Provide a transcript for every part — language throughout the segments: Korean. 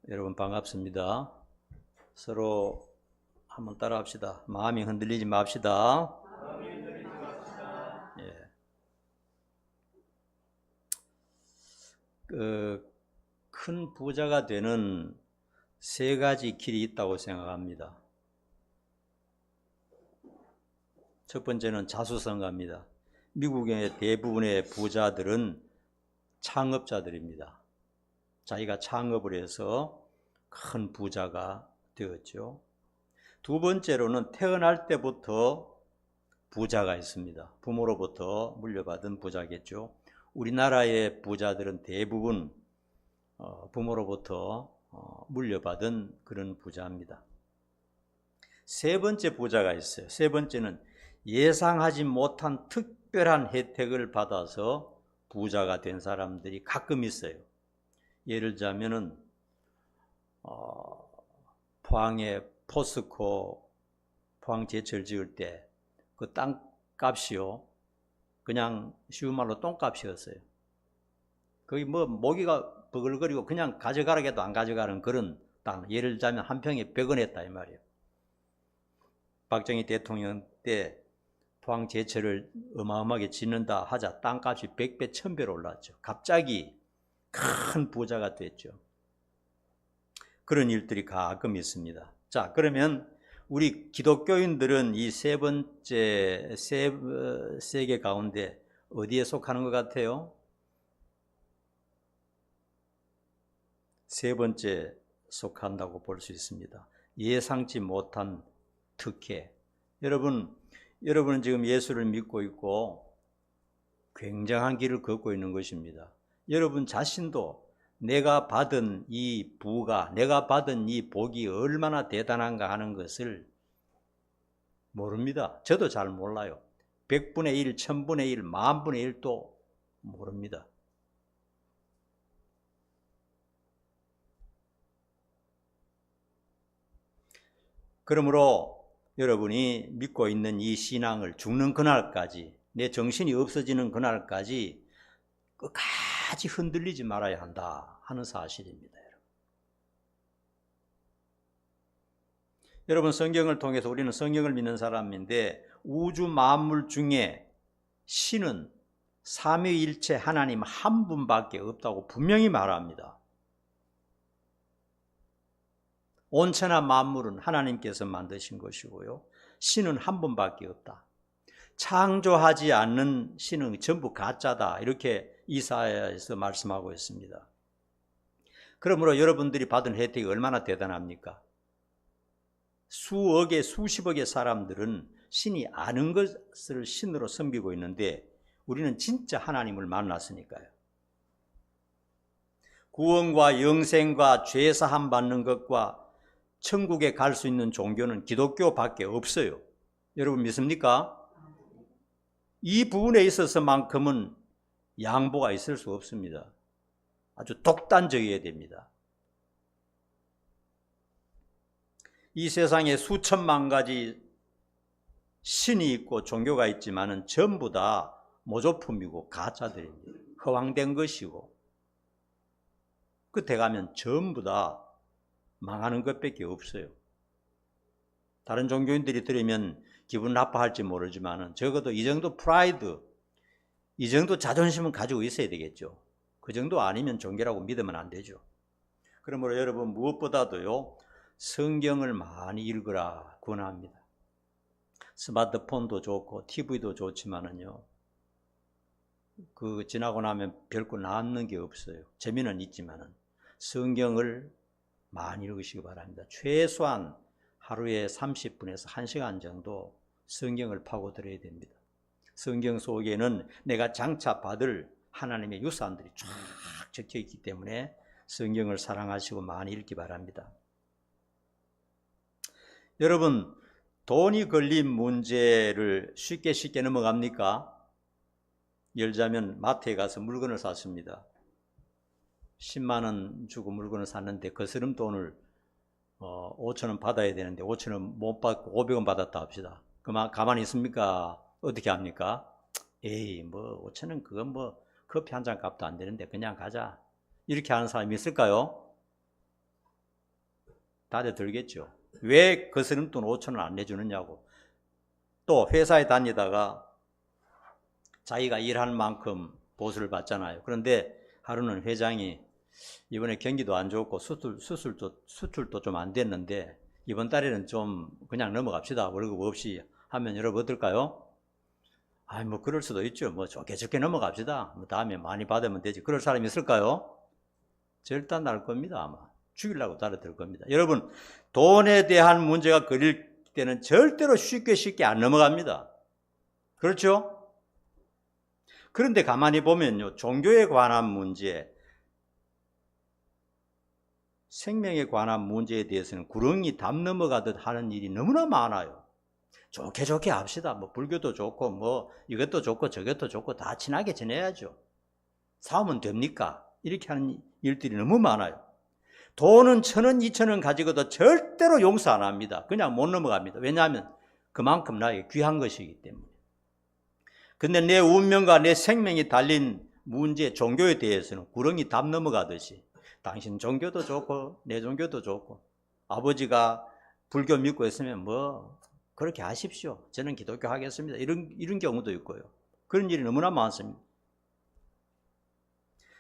여러분 반갑습니다. 서로 한번 따라 합시다. 마음이 흔들리지 맙시다. 예. 큰 부자가 되는 세 가지 길이 있다고 생각합니다. 첫 번째는 자수성가입니다. 미국의 대부분의 부자들은 창업자들입니다. 자기가 창업을 해서 큰 부자가 되었죠. 두 번째로는 태어날 때부터 부자가 있습니다. 부모로부터 물려받은 부자겠죠. 우리나라의 부자들은 대부분 부모로부터 물려받은 그런 부자입니다. 세 번째 부자가 있어요. 세 번째는 예상하지 못한 특별한 혜택을 받아서 부자가 된 사람들이 가끔 있어요. 예를 들자면은 포항에 포스코 포항 제철 지을 때 그 땅값이요, 그냥 쉬운 말로 똥값이었어요. 거기 뭐 모기가 버글거리고 그냥 가져가라 해도 안 가져가는 그런 땅. 예를 들자면 한 평에 100원 했다 이 말이에요. 박정희 대통령 때 포항 제철을 어마어마하게 짓는다 하자 땅값이 100배, 1000배로 올랐죠. 갑자기 큰 부자가 됐죠. 그런 일들이 가끔 있습니다. 자, 그러면 우리 기독교인들은 이 세 번째 세 개 가운데 어디에 속하는 것 같아요? 세 번째 속한다고 볼 수 있습니다. 예상치 못한 특혜. 여러분은 지금 예수를 믿고 있고 굉장한 길을 걷고 있는 것입니다. 여러분 자신도 내가 받은 이 부가, 내가 받은 이 복이 얼마나 대단한가 하는 것을 모릅니다. 저도 잘 몰라요. 100분의 1, 1000분의 1, 만분의 1도 모릅니다. 그러므로 여러분이 믿고 있는 이 신앙을 죽는 그날까지, 내 정신이 없어지는 그날까지 끝까지 흔들리지 말아야 한다 하는 사실입니다. 여러분, 성경을 통해서 우리는 성경을 믿는 사람인데 우주 만물 중에 신은 삼위일체 하나님 한 분밖에 없다고 분명히 말합니다. 온천한 만물은 하나님께서 만드신 것이고요, 신은 한 분밖에 없다. 창조하지 않는 신은 전부 가짜다, 이렇게 이사야에서 말씀하고 있습니다. 그러므로 여러분들이 받은 혜택이 얼마나 대단합니까? 수억의 수십억의 사람들은 신이 아는 것을 신으로 섬기고 있는데 우리는 진짜 하나님을 만났으니까요. 구원과 영생과 죄사함 받는 것과 천국에 갈 수 있는 종교는 기독교밖에 없어요. 여러분 믿습니까? 이 부분에 있어서만큼은 양보가 있을 수 없습니다. 아주 독단적이어야 됩니다. 이 세상에 수천만 가지 신이 있고 종교가 있지만은 전부 다 모조품이고 가짜들입니다. 허황된 것이고 끝에 가면 전부 다 망하는 것밖에 없어요. 다른 종교인들이 들으면 기분 나빠할지 모르지만 적어도 이 정도 프라이드, 이 정도 자존심은 가지고 있어야 되겠죠. 그 정도 아니면 종교라고 믿으면 안 되죠. 그러므로 여러분 무엇보다도요, 성경을 많이 읽으라 권합니다. 스마트폰도 좋고 TV도 좋지만은요, 그 지나고 나면 별거 남는 게 없어요. 재미는 있지만은 성경을 많이 읽으시기 바랍니다. 최소한 하루에 30분에서 1시간 정도 성경을 파고들어야 됩니다. 성경 속에는 내가 장차 받을 하나님의 유산들이 쫙 적혀 있기 때문에 성경을 사랑하시고 많이 읽기 바랍니다. 여러분, 돈이 걸린 문제를 쉽게 넘어갑니까? 예를 들자면 마트에 가서 물건을 샀습니다. 10만 원 주고 물건을 샀는데 거스름 돈을 5천 원 받아야 되는데 5천 원 못 받고 500원 받았다 합시다. 그만 가만히 있습니까? 어떻게 합니까? 에이, 뭐 5천 원 그건 뭐 커피 한 잔 값도 안 되는데 그냥 가자, 이렇게 하는 사람이 있을까요? 다들 들겠죠. 왜 거스름돈 5,000원 안 내주느냐고. 또 회사에 다니다가 자기가 일한 만큼 보수를 받잖아요. 그런데 하루는 회장이 이번에 경기도 안 좋고 수출도 좀 안 됐는데 이번 달에는 좀 그냥 넘어갑시다. 월급 없이 하면 여러분 어떨까요? 뭐 그럴 수도 있죠. 뭐 좋게 넘어갑시다. 뭐 다음에 많이 받으면 되지. 그럴 사람이 있을까요? 절대 날 겁니다. 아마 죽이려고 달아들 겁니다. 여러분, 돈에 대한 문제가 걸릴 때는 절대로 쉽게 안 넘어갑니다. 그렇죠? 그런데 가만히 보면요, 종교에 관한 문제, 생명에 관한 문제에 대해서는 구렁이 담 넘어가듯 하는 일이 너무나 많아요. 좋게 합시다. 뭐 불교도 좋고 뭐 이것도 좋고 저것도 좋고 다 친하게 지내야죠. 싸우면 됩니까? 이렇게 하는 일들이 너무 많아요. 돈은 1,000원, 2,000원 가지고도 절대로 용서 안 합니다. 그냥 못 넘어갑니다. 왜냐하면 그만큼 나에게 귀한 것이기 때문에. 근데 내 운명과 내 생명이 달린 문제, 종교에 대해서는 구렁이 담 넘어가듯이 당신 종교도 좋고 내 종교도 좋고 아버지가 불교 믿고 있으면 뭐 그렇게 하십시오. 저는 기독교 하겠습니다. 이런 경우도 있고요. 그런 일이 너무나 많습니다.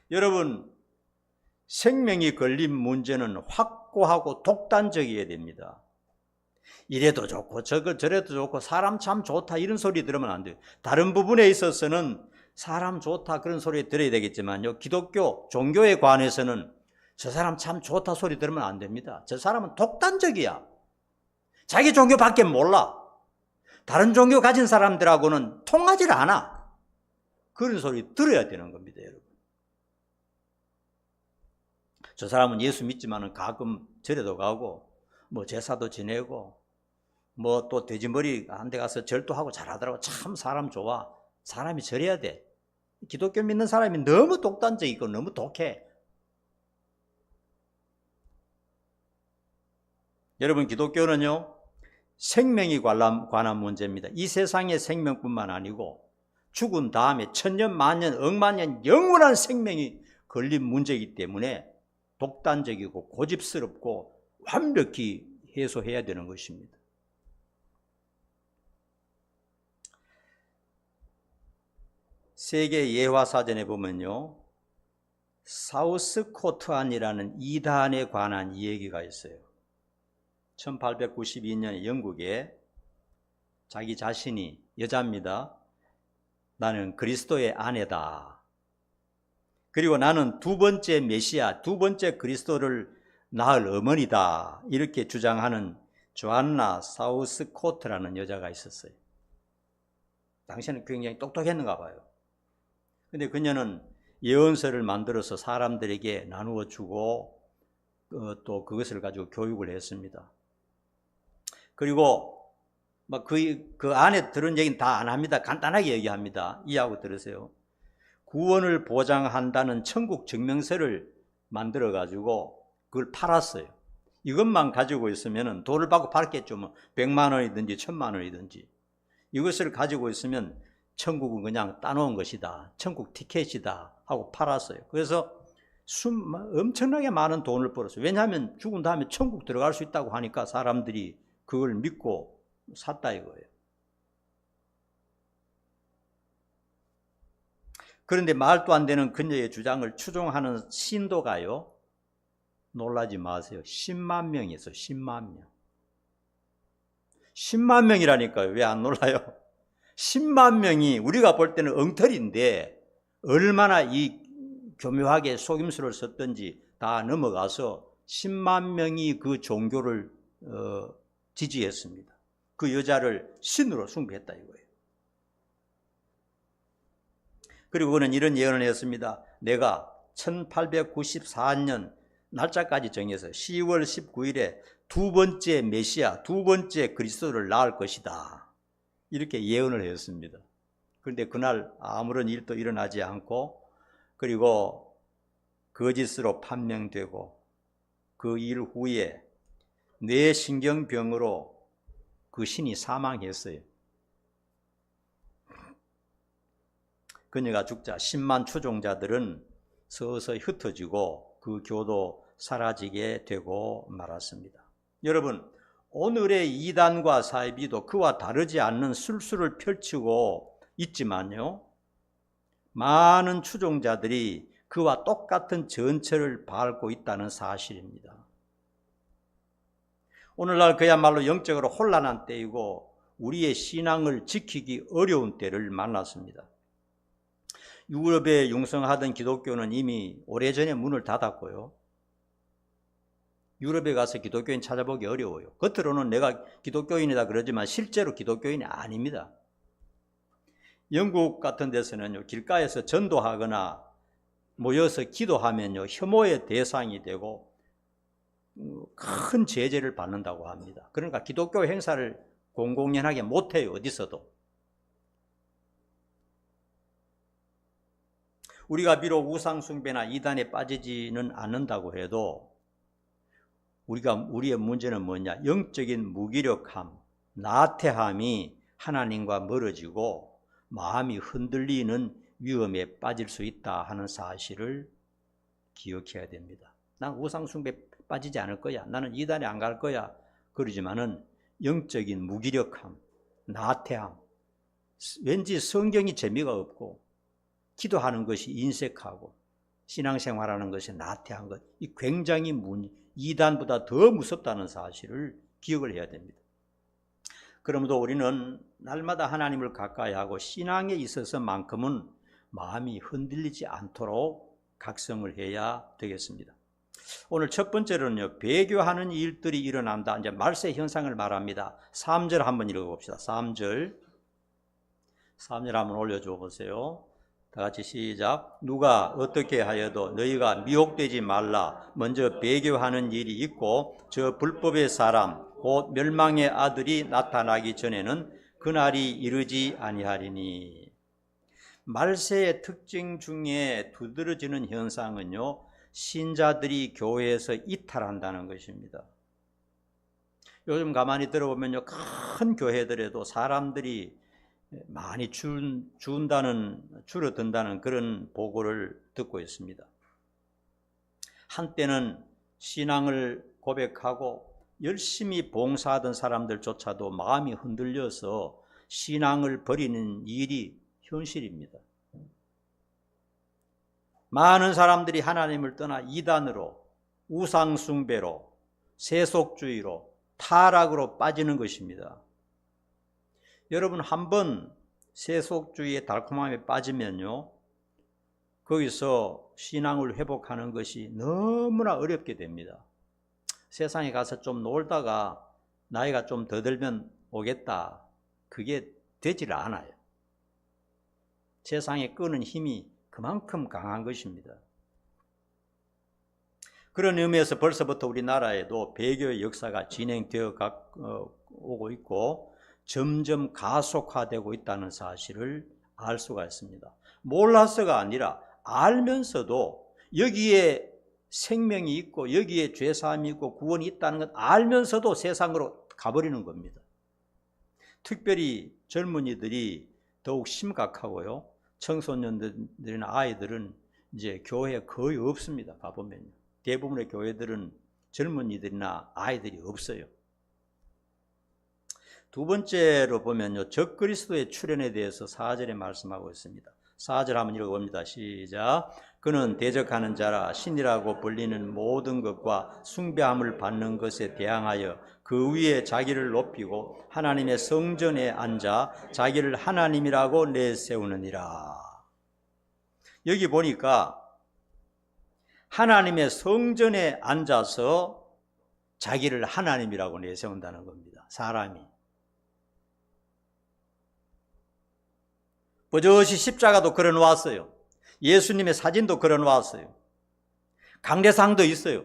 여러분, 생명이 걸린 문제는 확고하고 독단적이어야 됩니다. 이래도 좋고 저래도 좋고 사람 참 좋다 이런 소리 들으면 안 돼요. 다른 부분에 있어서는 사람 좋다 그런 소리 들어야 되겠지만요, 기독교 종교에 관해서는 저 사람 참 좋다 소리 들으면 안 됩니다. 저 사람은 독단적이야. 자기 종교밖에 몰라. 다른 종교 가진 사람들하고는 통하지 않아. 그런 소리 들어야 되는 겁니다, 여러분. 저 사람은 예수 믿지만은 가끔 절에도 가고 뭐 제사도 지내고 뭐 또 돼지머리 한 데 가서 절도 하고 잘하더라고. 참 사람 좋아. 사람이 저래야 돼. 기독교 믿는 사람이 너무 독단적이고 너무 독해. 여러분, 기독교는요, 생명이 관한 문제입니다. 이 세상의 생명뿐만 아니고 죽은 다음에 천년, 만년, 억만년 영원한 생명이 걸린 문제이기 때문에 독단적이고 고집스럽고 완벽히 해소해야 되는 것입니다. 세계 예화사전에 보면요, 사우스코트안이라는 이단에 관한 이야기가 있어요. 1892년에 영국에 자기 자신이 여자입니다. 나는 그리스도의 아내다. 그리고 나는 두 번째 메시아, 두 번째 그리스도를 낳을 어머니다. 이렇게 주장하는 조안나 사우스코트라는 여자가 있었어요. 당시에는 굉장히 똑똑했는가 봐요. 근데 그녀는 예언서를 만들어서 사람들에게 나누어 주고 또 그것을 가지고 교육을 했습니다. 그리고 막 그 안에 들은 얘기는 다 안 합니다. 간단하게 얘기합니다. 이해하고 들으세요. 구원을 보장한다는 천국 증명서를 만들어 가지고 그걸 팔았어요. 이것만 가지고 있으면 돈을 받고 팔겠죠. 뭐 100만 원이든지 1000만 원이든지. 이것을 가지고 있으면 천국은 그냥 따놓은 것이다. 천국 티켓이다 하고 팔았어요. 그래서 엄청나게 많은 돈을 벌었어요. 왜냐하면 죽은 다음에 천국 들어갈 수 있다고 하니까 사람들이 그걸 믿고 샀다 이거예요. 그런데 말도 안 되는 그녀의 주장을 추종하는 신도가요, 놀라지 마세요. 10만 명이었어요. 10만 명. 10만 명이라니까요. 왜 안 놀라요? 10만 명이 우리가 볼 때는 엉터리인데 얼마나 이 교묘하게 속임수를 썼던지 다 넘어가서 10만 명이 그 종교를 지지했습니다. 그 여자를 신으로 숭배했다 이거예요. 그리고 그는 이런 예언을 했습니다. 내가 1894년 날짜까지 정해서 10월 19일에 두 번째 메시아, 두 번째 그리스도를 낳을 것이다. 이렇게 예언을 했습니다. 그런데 그날 아무런 일도 일어나지 않고 그리고 거짓으로 판명되고 그 일 후에 뇌신경병으로 그 신이 사망했어요. 그녀가 죽자 10만 추종자들은 서서히 흩어지고 그 교도 사라지게 되고 말았습니다. 여러분, 오늘의 이단과 사이비도 그와 다르지 않는 술수를 펼치고 있지만요, 많은 추종자들이 그와 똑같은 전철을 밟고 있다는 사실입니다. 오늘날 그야말로 영적으로 혼란한 때이고 우리의 신앙을 지키기 어려운 때를 만났습니다. 유럽에 융성하던 기독교는 이미 오래전에 문을 닫았고요. 유럽에 가서 기독교인 찾아보기 어려워요. 겉으로는 내가 기독교인이다 그러지만 실제로 기독교인이 아닙니다. 영국 같은 데서는요, 길가에서 전도하거나 모여서 기도하면요, 혐오의 대상이 되고 큰 제재를 받는다고 합니다. 그러니까 기독교 행사를 공공연하게 못해요, 어디서도. 우리가 비록 우상숭배나 이단에 빠지지는 않는다고 해도 우리의 문제는 뭐냐? 영적인 무기력함, 나태함이 하나님과 멀어지고 마음이 흔들리는 위험에 빠질 수 있다 하는 사실을 기억해야 됩니다. 난 우상숭배 빠지지 않을 거야. 나는 이단에 안 갈 거야. 그러지만은 영적인 무기력함, 나태함, 왠지 성경이 재미가 없고 기도하는 것이 인색하고 신앙생활하는 것이 나태한 것, 이 굉장히 이단보다 더 무섭다는 사실을 기억을 해야 됩니다. 그러므로 우리는 날마다 하나님을 가까이 하고 신앙에 있어서만큼은 마음이 흔들리지 않도록 각성을 해야 되겠습니다. 오늘 첫 번째로는요, 배교하는 일들이 일어난다. 이제 말세 현상을 말합니다. 3절 한번 읽어봅시다. 3절 한번 올려줘 보세요. 다 같이 시작. 누가 어떻게 하여도 너희가 미혹되지 말라. 먼저 배교하는 일이 있고 저 불법의 사람 곧 멸망의 아들이 나타나기 전에는 그날이 이르지 아니하리니. 말세의 특징 중에 두드러지는 현상은요, 신자들이 교회에서 이탈한다는 것입니다. 요즘 가만히 들어보면요, 큰 교회들에도 사람들이 많이 줄어든다는 그런 보고를 듣고 있습니다. 한때는 신앙을 고백하고 열심히 봉사하던 사람들조차도 마음이 흔들려서 신앙을 버리는 일이 현실입니다. 많은 사람들이 하나님을 떠나 이단으로, 우상숭배로, 세속주의로, 타락으로 빠지는 것입니다. 여러분, 한번 세속주의의 달콤함에 빠지면요, 거기서 신앙을 회복하는 것이 너무나 어렵게 됩니다. 세상에 가서 좀 놀다가 나이가 좀 더 들면 오겠다, 그게 되질 않아요. 세상에 끄는 힘이 그만큼 강한 것입니다. 그런 의미에서 벌써부터 우리나라에도 배교의 역사가 진행되어 오고 있고 점점 가속화되고 있다는 사실을 알 수가 있습니다. 몰라서가 아니라 알면서도 여기에 생명이 있고 여기에 죄사함이 있고 구원이 있다는 것 알면서도 세상으로 가버리는 겁니다. 특별히 젊은이들이 더욱 심각하고요, 청소년들이나 아이들은 이제 교회에 거의 없습니다. 가보면요, 대부분의 교회들은 젊은이들이나 아이들이 없어요. 두 번째로 보면요, 적그리스도의 출현에 대해서 4절에 말씀하고 있습니다. 4절 한번 읽어봅니다. 시작. 그는 대적하는 자라 신이라고 불리는 모든 것과 숭배함을 받는 것에 대항하여 그 위에 자기를 높이고 하나님의 성전에 앉아 자기를 하나님이라고 내세우느니라. 여기 보니까 하나님의 성전에 앉아서 자기를 하나님이라고 내세운다는 겁니다. 사람이. 버젓이 십자가도 걸어놓았어요. 예수님의 사진도 걸어놓았어요. 강대상도 있어요.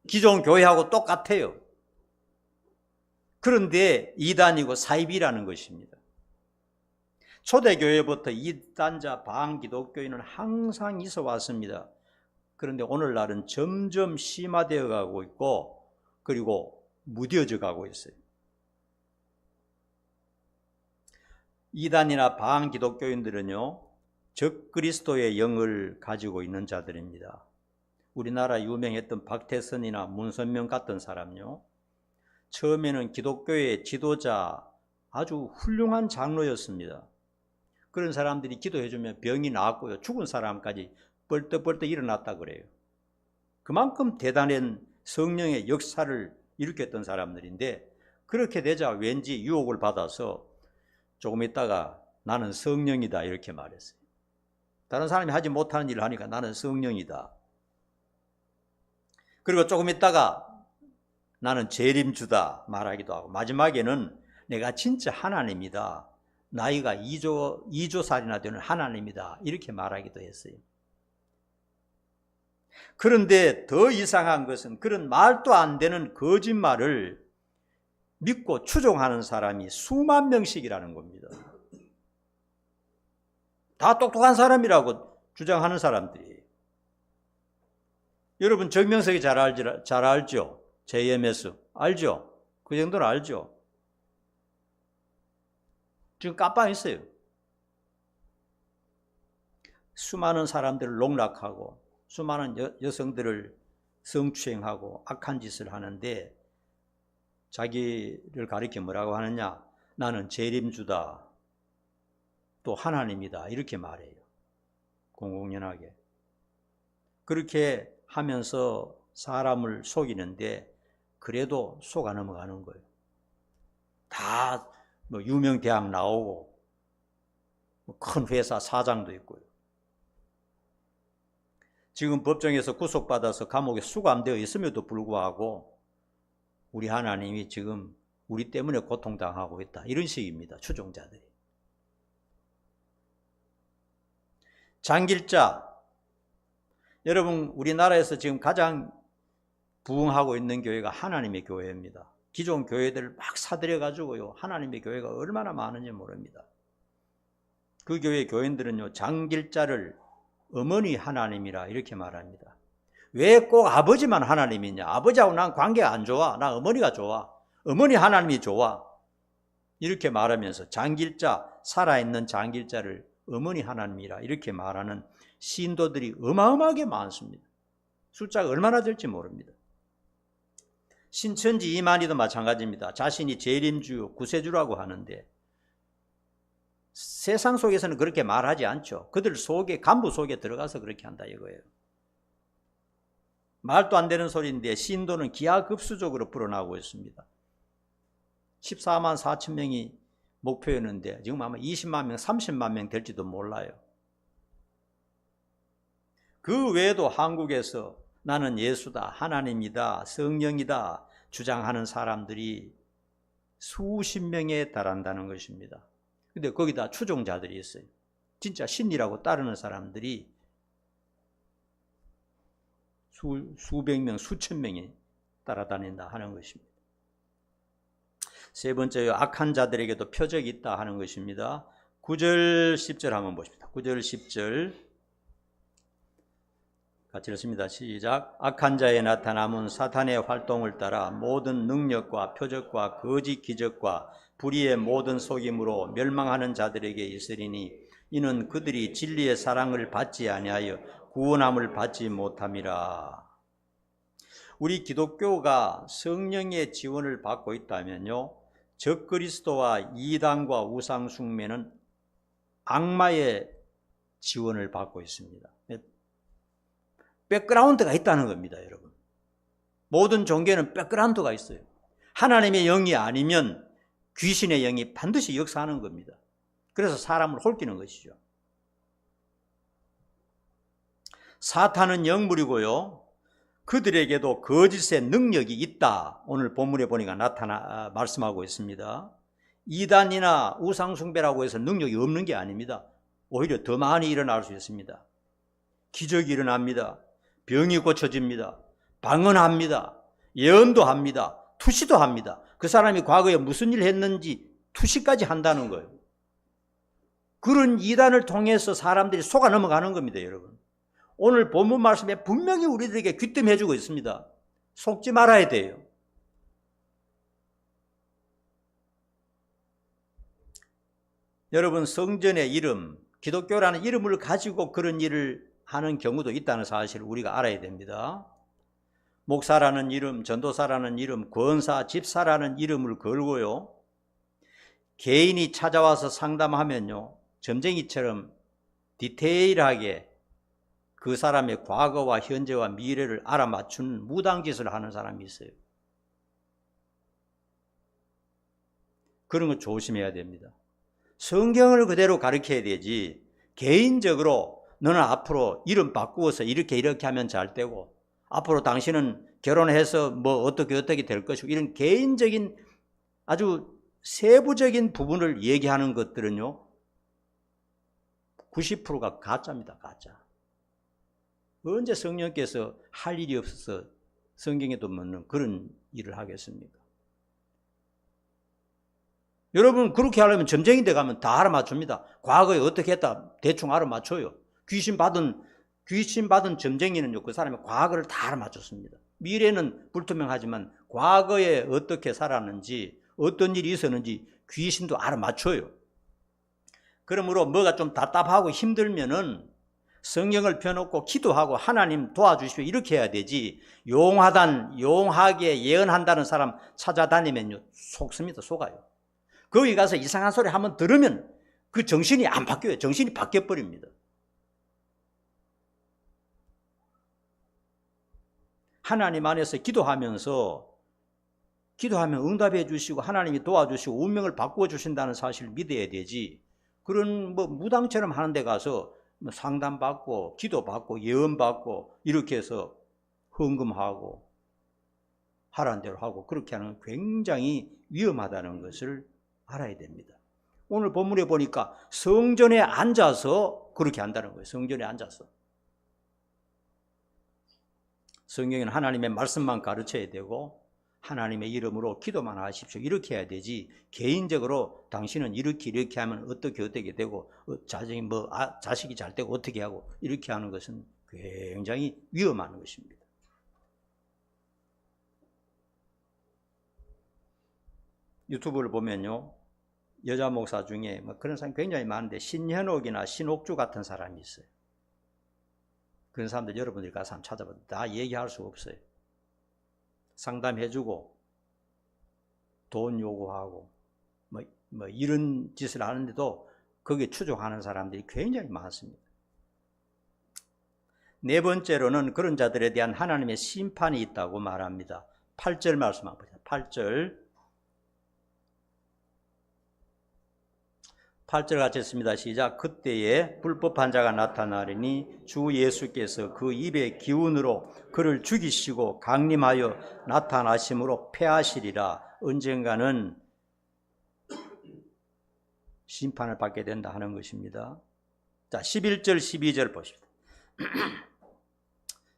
기존 교회하고 똑같아요. 그런데 이단이고 사이비라는 것입니다. 초대교회부터 이단자 반기독교인은 항상 있어 왔습니다. 그런데 오늘날은 점점 심화되어 가고 있고 그리고 무뎌져 가고 있어요. 이단이나 반기독교인들은요, 적그리스도의 영을 가지고 있는 자들입니다. 우리나라 유명했던 박태선이나 문선명 같은 사람요. 처음에는 기독교의 지도자, 아주 훌륭한 장로였습니다. 그런 사람들이 기도해주면 병이 나았고요. 죽은 사람까지 벌떡벌떡 일어났다 그래요. 그만큼 대단한 성령의 역사를 일으켰던 사람들인데, 그렇게 되자 왠지 유혹을 받아서 조금 있다가 나는 성령이다 이렇게 말했어요. 다른 사람이 하지 못하는 일을 하니까 나는 성령이다. 그리고 조금 있다가 나는 재림주다 말하기도 하고, 마지막에는 내가 진짜 하나님이다. 나이가 2조살이나 되는 하나님이다. 이렇게 말하기도 했어요. 그런데 더 이상한 것은 그런 말도 안 되는 거짓말을 믿고 추종하는 사람이 수만 명씩이라는 겁니다. 다 똑똑한 사람이라고 주장하는 사람들이. 여러분 정명석이 잘 알죠? JMS 알죠? 그 정도는 알죠? 지금 깜빡했어요. 수많은 사람들을 농락하고 수많은 여성들을 성추행하고 악한 짓을 하는데, 자기를 가리켜 뭐라고 하느냐? 나는 재림주다, 또 하나님이다 이렇게 말해요. 공공연하게. 그렇게 하면서 사람을 속이는데 그래도 속아 넘어가는 거예요. 다 뭐 유명 대학 나오고 큰 회사 사장도 있고요. 지금 법정에서 구속받아서 감옥에 수감되어 있음에도 불구하고 우리 하나님이 지금 우리 때문에 고통당하고 있다, 이런 식입니다. 추종자들이. 장길자, 여러분 우리나라에서 지금 가장 부흥하고 있는 교회가 하나님의 교회입니다. 기존 교회들을 막 사들여가지고요, 하나님의 교회가 얼마나 많은지 모릅니다. 그 교회 교인들은요, 장길자를 어머니 하나님이라 이렇게 말합니다. 왜 꼭 아버지만 하나님이냐? 아버지하고 난 관계가 안 좋아. 나 어머니가 좋아. 어머니 하나님이 좋아. 이렇게 말하면서 장길자, 살아있는 장길자를 어머니 하나님이라 이렇게 말하는 신도들이 어마어마하게 많습니다. 숫자가 얼마나 될지 모릅니다. 신천지 이만희도 마찬가지입니다. 자신이 재림주, 구세주라고 하는데 세상 속에서는 그렇게 말하지 않죠. 그들 속에, 간부 속에 들어가서 그렇게 한다 이거예요. 말도 안 되는 소리인데 신도는 기하급수적으로 불어나고 있습니다. 14만 4천 명이 목표였는데 지금 아마 20만 명, 30만 명 될지도 몰라요. 그 외에도 한국에서 나는 예수다, 하나님이다, 성령이다 주장하는 사람들이 수십 명에 달한다는 것입니다. 근데 거기다 추종자들이 있어요. 진짜 신이라고 따르는 사람들이 수백 명, 수천 명이 따라다닌다 하는 것입니다. 세 번째요, 악한 자들에게도 표적이 있다 하는 것입니다. 9절 10절 한번 보십시다. 9절 10절 같이 읽습니다. 시작. 악한 자의 나타남은 사탄의 활동을 따라 모든 능력과 표적과 거짓 기적과 불의의 모든 속임으로 멸망하는 자들에게 있으리니 이는 그들이 진리의 사랑을 받지 아니하여 구원함을 받지 못함이라. 우리 기독교가 성령의 지원을 받고 있다면요, 적그리스도와 이단과 우상숭배는 악마의 지원을 받고 있습니다. 백그라운드가 있다는 겁니다, 여러분. 모든 종교는 백그라운드가 있어요. 하나님의 영이 아니면 귀신의 영이 반드시 역사하는 겁니다. 그래서 사람을 홀기는 것이죠. 사탄은 영물이고요, 그들에게도 거짓의 능력이 있다. 오늘 본문에 보니까 말씀하고 있습니다. 이단이나 우상숭배라고 해서 능력이 없는 게 아닙니다. 오히려 더 많이 일어날 수 있습니다. 기적이 일어납니다. 병이 고쳐집니다. 방언합니다. 예언도 합니다. 투시도 합니다. 그 사람이 과거에 무슨 일을 했는지 투시까지 한다는 거예요. 그런 이단을 통해서 사람들이 속아 넘어가는 겁니다, 여러분. 오늘 본문 말씀에 분명히 우리들에게 귀뜸해주고 있습니다. 속지 말아야 돼요. 여러분, 성전의 이름, 기독교라는 이름을 가지고 그런 일을 하는 경우도 있다는 사실을 우리가 알아야 됩니다. 목사라는 이름, 전도사라는 이름, 권사, 집사라는 이름을 걸고요, 개인이 찾아와서 상담하면요, 점쟁이처럼 디테일하게 그 사람의 과거와 현재와 미래를 알아맞춘 무당짓을 하는 사람이 있어요. 그런 거 조심해야 됩니다. 성경을 그대로 가르쳐야 되지, 개인적으로 너는 앞으로 이름 바꾸어서 이렇게 하면 잘 되고, 앞으로 당신은 결혼해서 뭐 어떻게 될 것이고, 이런 개인적인 아주 세부적인 부분을 얘기하는 것들은요, 90%가 가짜입니다. 가짜. 언제 성령께서 할 일이 없어서 성경에도 없는 그런 일을 하겠습니까? 여러분, 그렇게 하려면 점쟁이 데 가면 다 알아맞춥니다. 과거에 어떻게 했다 대충 알아맞춰요. 귀신 받은 점쟁이는요, 그 사람의 과거를 다 알아맞췄습니다. 미래는 불투명하지만 과거에 어떻게 살았는지, 어떤 일이 있었는지 귀신도 알아맞춰요. 그러므로 뭐가 좀 답답하고 힘들면은 성경을 펴놓고 기도하고 하나님 도와주십시오 이렇게 해야 되지, 용하게 예언한다는 사람 찾아다니면요, 속습니다. 속아요. 거기 가서 이상한 소리 한번 들으면 그 정신이 안 바뀌어요. 정신이 바뀌어버립니다. 하나님 안에서 기도하면 응답해 주시고 하나님이 도와주시고 운명을 바꾸어 주신다는 사실을 믿어야 되지, 그런 뭐 무당처럼 하는 데 가서 상담받고 기도받고 예언받고 이렇게 해서 헌금하고 하라는 대로 하고 그렇게 하는 건 굉장히 위험하다는 것을 알아야 됩니다. 오늘 본문에 보니까 성전에 앉아서 그렇게 한다는 거예요. 성전에 앉아서. 성경에는 하나님의 말씀만 가르쳐야 되고 하나님의 이름으로 기도만 하십시오 이렇게 해야 되지, 개인적으로 당신은 이렇게 하면 어떻게 되고 자식이 잘 되고 어떻게 하고 이렇게 하는 것은 굉장히 위험한 것입니다. 유튜브를 보면요, 여자 목사 중에 그런 사람이 굉장히 많은데 신현옥이나 신옥주 같은 사람이 있어요. 그런 사람들 여러분들이 가서 한번 찾아봐도 다 얘기할 수 없어요. 상담해주고 돈 요구하고 뭐 이런 짓을 하는데도 거기에 추종하는 사람들이 굉장히 많습니다. 네 번째로는 그런 자들에 대한 하나님의 심판이 있다고 말합니다. 8절 말씀 한번 보세요. 8절 같이 했습니다. 시작. 그때에 불법한 자가 나타나리니 주 예수께서 그 입의 기운으로 그를 죽이시고 강림하여 나타나심으로 패하시리라. 언젠가는 심판을 받게 된다 하는 것입니다. 자, 11절 12절 보십시오.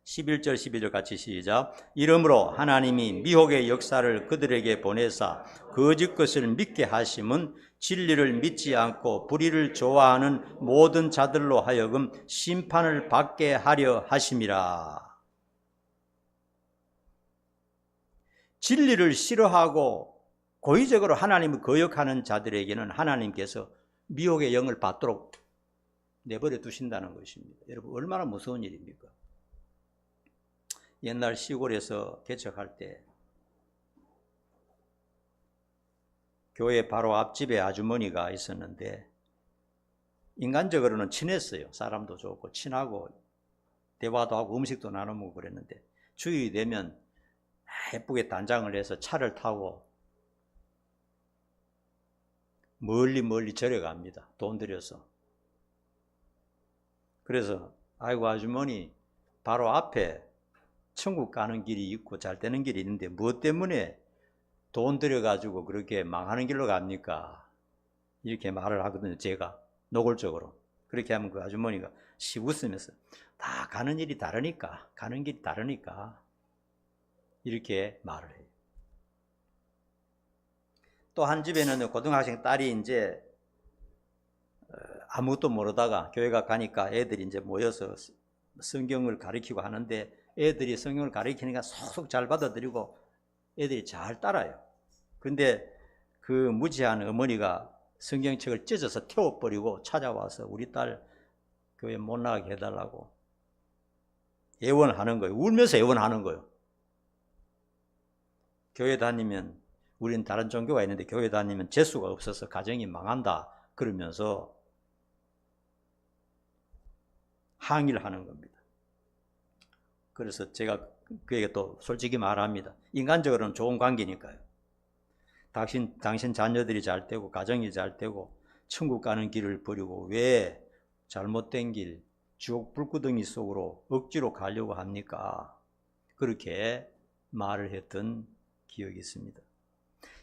11절 12절 같이 시작. 이러므로 하나님이 미혹의 역사를 그들에게 보내사 거짓 것을 믿게 하심은 진리를 믿지 않고 불의를 좋아하는 모든 자들로 하여금 심판을 받게 하려 하심이라. 진리를 싫어하고 고의적으로 하나님을 거역하는 자들에게는 하나님께서 미혹의 영을 받도록 내버려 두신다는 것입니다. 여러분, 얼마나 무서운 일입니까? 옛날 시골에서 개척할 때 교회 바로 앞집에 아주머니가 있었는데 인간적으로는 친했어요. 사람도 좋고 친하고 대화도 하고 음식도 나눠 먹고 그랬는데 주일이 되면 예쁘게 단장을 해서 차를 타고 멀리 절에 갑니다. 돈 들여서. 그래서 아이고 아주머니, 바로 앞에 천국 가는 길이 있고 잘 되는 길이 있는데 무엇 때문에 돈 들여가지고 그렇게 망하는 길로 갑니까? 이렇게 말을 하거든요. 제가 노골적으로. 그렇게 하면 그 아주머니가 웃으면서 다 가는 길이 다르니까 이렇게 말을 해요. 또 한 집에는 고등학생 딸이 이제 아무것도 모르다가 교회가 가니까 애들이 이제 모여서 성경을 가르치고 하는데 애들이 성경을 가르치니까 속속 잘 받아들이고 애들이 잘 따라요. 그런데 그 무지한 어머니가 성경책을 찢어서 태워버리고 찾아와서 우리 딸 교회 못 나가게 해달라고 애원하는 거예요. 울면서 애원하는 거예요. 교회 다니면, 우리는 다른 종교가 있는데 교회 다니면 재수가 없어서 가정이 망한다 그러면서 항의를 하는 겁니다. 그래서 제가 그에게 또 솔직히 말합니다. 인간적으로는 좋은 관계니까요. 당신 자녀들이 잘 되고 가정이 잘 되고 천국 가는 길을 버리고 왜 잘못된 길, 지옥 불구덩이 속으로 억지로 가려고 합니까? 그렇게 말을 했던 기억이 있습니다.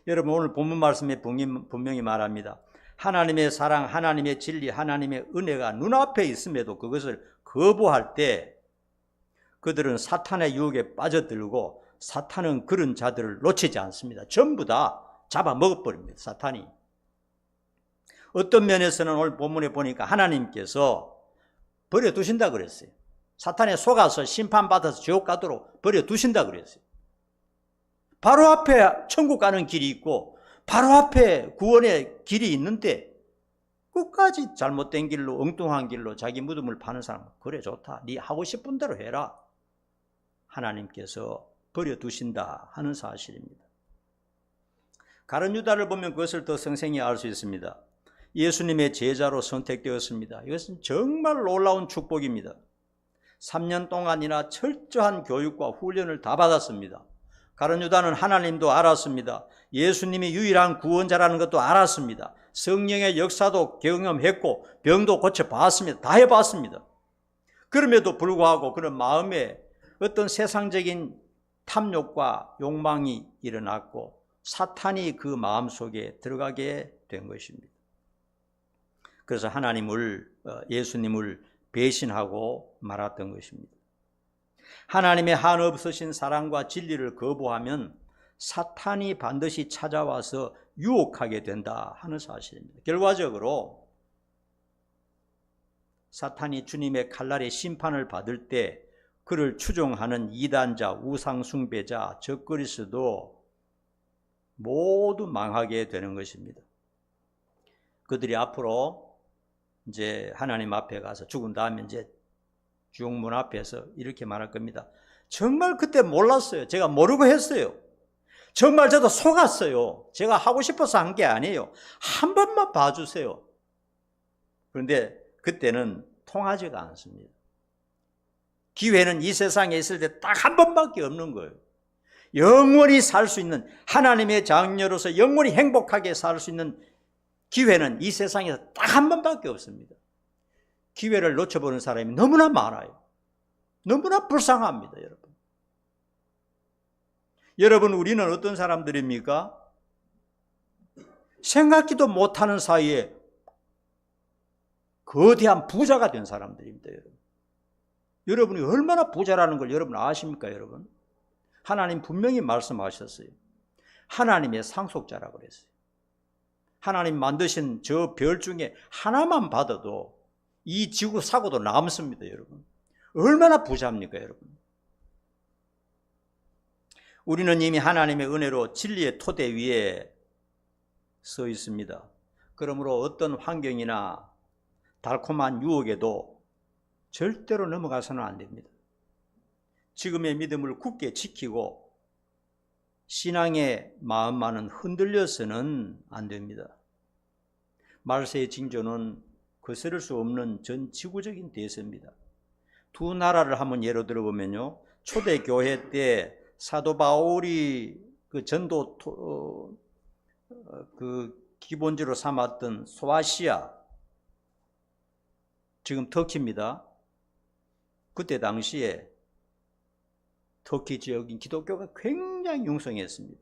여러분, 오늘 본문 말씀에 분명히 말합니다. 하나님의 사랑, 하나님의 진리, 하나님의 은혜가 눈앞에 있음에도 그것을 거부할 때 그들은 사탄의 유혹에 빠져들고 사탄은 그런 자들을 놓치지 않습니다. 전부 다 잡아먹어버립니다. 사탄이. 어떤 면에서는 오늘 본문에 보니까 하나님께서 버려두신다 그랬어요. 사탄에 속아서 심판받아서 지옥 가도록 버려두신다 그랬어요. 바로 앞에 천국 가는 길이 있고 바로 앞에 구원의 길이 있는데 끝까지 잘못된 길로, 엉뚱한 길로 자기 무덤을 파는 사람은 그래 좋다, 네 하고 싶은 대로 해라, 하나님께서 버려두신다 하는 사실입니다. 가룟 유다를 보면 그것을 더 생생히 알 수 있습니다. 예수님의 제자로 선택되었습니다. 이것은 정말 놀라운 축복입니다. 3년 동안이나 철저한 교육과 훈련을 다 받았습니다. 가룟 유다는 하나님도 알았습니다. 예수님이 유일한 구원자라는 것도 알았습니다. 성령의 역사도 경험했고 병도 고쳐봤습니다. 다 해봤습니다. 그럼에도 불구하고 그런 마음에 어떤 세상적인 탐욕과 욕망이 일어났고 사탄이 그 마음속에 들어가게 된 것입니다. 그래서 예수님을 배신하고 말았던 것입니다. 하나님의 한없으신 사랑과 진리를 거부하면 사탄이 반드시 찾아와서 유혹하게 된다 하는 사실입니다. 결과적으로 사탄이 주님의 칼날의 심판을 받을 때 그를 추종하는 이단자, 우상숭배자, 적그리스도 모두 망하게 되는 것입니다. 그들이 앞으로 이제 하나님 앞에 가서 죽은 다음에 이제 주옥문 앞에서 이렇게 말할 겁니다. 정말 그때 몰랐어요. 제가 모르고 했어요. 정말 저도 속았어요. 제가 하고 싶어서 한 게 아니에요. 한 번만 봐주세요. 그런데 그때는 통하지가 않습니다. 기회는 이 세상에 있을 때 딱 한 번밖에 없는 거예요. 영원히 살 수 있는, 하나님의 자녀로서 영원히 행복하게 살 수 있는 기회는 이 세상에서 딱 한 번밖에 없습니다. 기회를 놓쳐보는 사람이 너무나 많아요. 너무나 불쌍합니다, 여러분. 여러분, 우리는 어떤 사람들입니까? 생각지도 못하는 사이에 거대한 부자가 된 사람들입니다, 여러분. 여러분이 얼마나 부자라는 걸 여러분 아십니까, 여러분? 하나님 분명히 말씀하셨어요. 하나님의 상속자라고 그랬어요. 하나님 만드신 저 별 중에 하나만 받아도 이 지구 사고도 남습니다, 여러분. 얼마나 부자입니까, 여러분? 우리는 이미 하나님의 은혜로 진리의 토대 위에 서 있습니다. 그러므로 어떤 환경이나 달콤한 유혹에도 절대로 넘어가서는 안 됩니다. 지금의 믿음을 굳게 지키고 신앙의 마음만은 흔들려서는 안 됩니다. 말세의 징조는 거스를 수 없는 전 지구적인 대세입니다. 두 나라를 한번 예로 들어보면요, 초대교회 때 사도 바울이 그 전도 기본지로 삼았던 소아시아, 지금 터키입니다. 그때 당시에 터키 지역인 기독교가 굉장히 융성했습니다.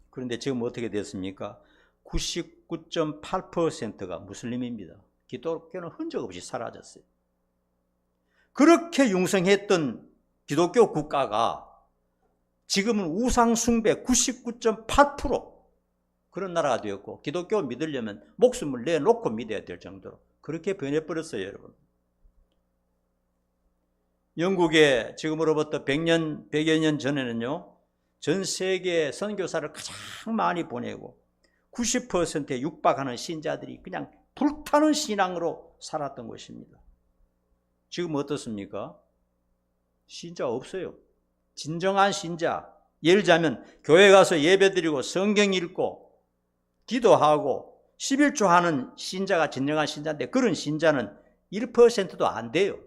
그런데 지금 어떻게 됐습니까? 99.8%가 무슬림입니다. 기독교는 흔적 없이 사라졌어요. 그렇게 융성했던 기독교 국가가 지금은 우상숭배 99.8% 그런 나라가 되었고, 기독교 믿으려면 목숨을 내놓고 믿어야 될 정도로 그렇게 변해버렸어요, 여러분. 영국에 지금으로부터 100여 년 전에는요, 전 세계 선교사를 가장 많이 보내고 90%에 육박하는 신자들이 그냥 불타는 신앙으로 살았던 것입니다. 지금 어떻습니까? 신자 없어요. 진정한 신자, 예를 들자면 교회 가서 예배드리고 성경 읽고 기도하고 11조 하는 신자가 진정한 신자인데 그런 신자는 1%도 안 돼요.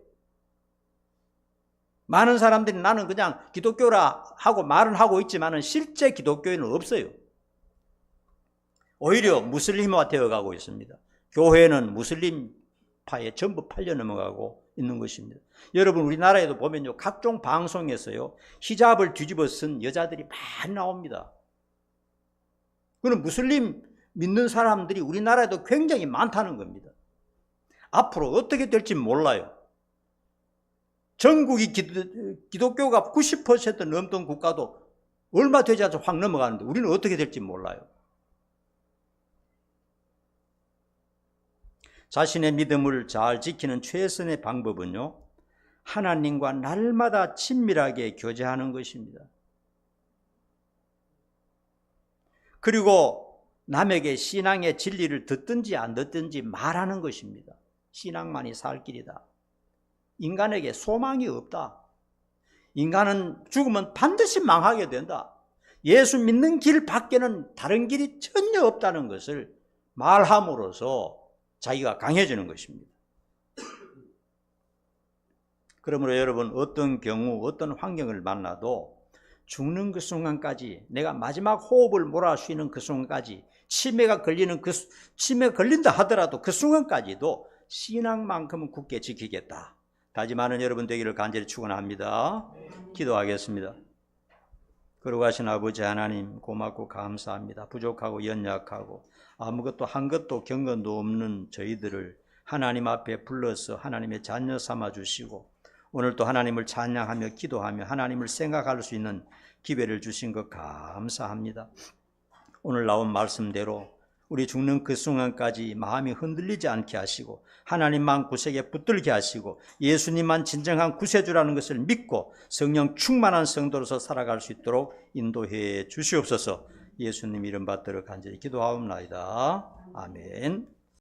많은 사람들이 나는 그냥 기독교라 하고 말은 하고 있지만 실제 기독교인은 없어요. 오히려 무슬림화 되어가고 있습니다. 교회는 무슬림파에 전부 팔려 넘어가고 있는 것입니다. 여러분 우리나라에도 보면요, 각종 방송에서요 히잡을 뒤집어 쓴 여자들이 많이 나옵니다. 그는 무슬림 믿는 사람들이 우리나라에도 굉장히 많다는 겁니다. 앞으로 어떻게 될지 몰라요. 전국이 기독교가 90% 넘던 국가도 얼마 되지 않아서 확 넘어가는데 우리는 어떻게 될지 몰라요. 자신의 믿음을 잘 지키는 최선의 방법은요, 하나님과 날마다 친밀하게 교제하는 것입니다. 그리고 남에게 신앙의 진리를 듣든지 안 듣든지 말하는 것입니다. 신앙만이 살 길이다. 인간에게 소망이 없다. 인간은 죽으면 반드시 망하게 된다. 예수 믿는 길 밖에는 다른 길이 전혀 없다는 것을 말함으로써 자기가 강해지는 것입니다. 그러므로 여러분 어떤 경우 어떤 환경을 만나도 죽는 그 순간까지, 내가 마지막 호흡을 몰아 쉬는 그 순간까지, 치매가 걸린다 하더라도 그 순간까지도 신앙만큼은 굳게 지키겠다 다짐하는 여러분 되기를 간절히 축원합니다. 기도하겠습니다. 거룩하신 아버지 하나님, 고맙고 감사합니다. 부족하고 연약하고 아무것도 한 것도 경건도 없는 저희들을 하나님 앞에 불러서 하나님의 자녀 삼아 주시고 오늘도 하나님을 찬양하며 기도하며 하나님을 생각할 수 있는 기회를 주신 것 감사합니다. 오늘 나온 말씀대로 우리 죽는 그 순간까지 마음이 흔들리지 않게 하시고 하나님만 구sek에 붙들게 하시고 예수님만 진정한 구세주라는 것을 믿고 성령 충만한 성도로서 살아갈 수 있도록 인도해 주시옵소서. 예수님 이름 받들어 간절히 기도하옵나이다. 아멘.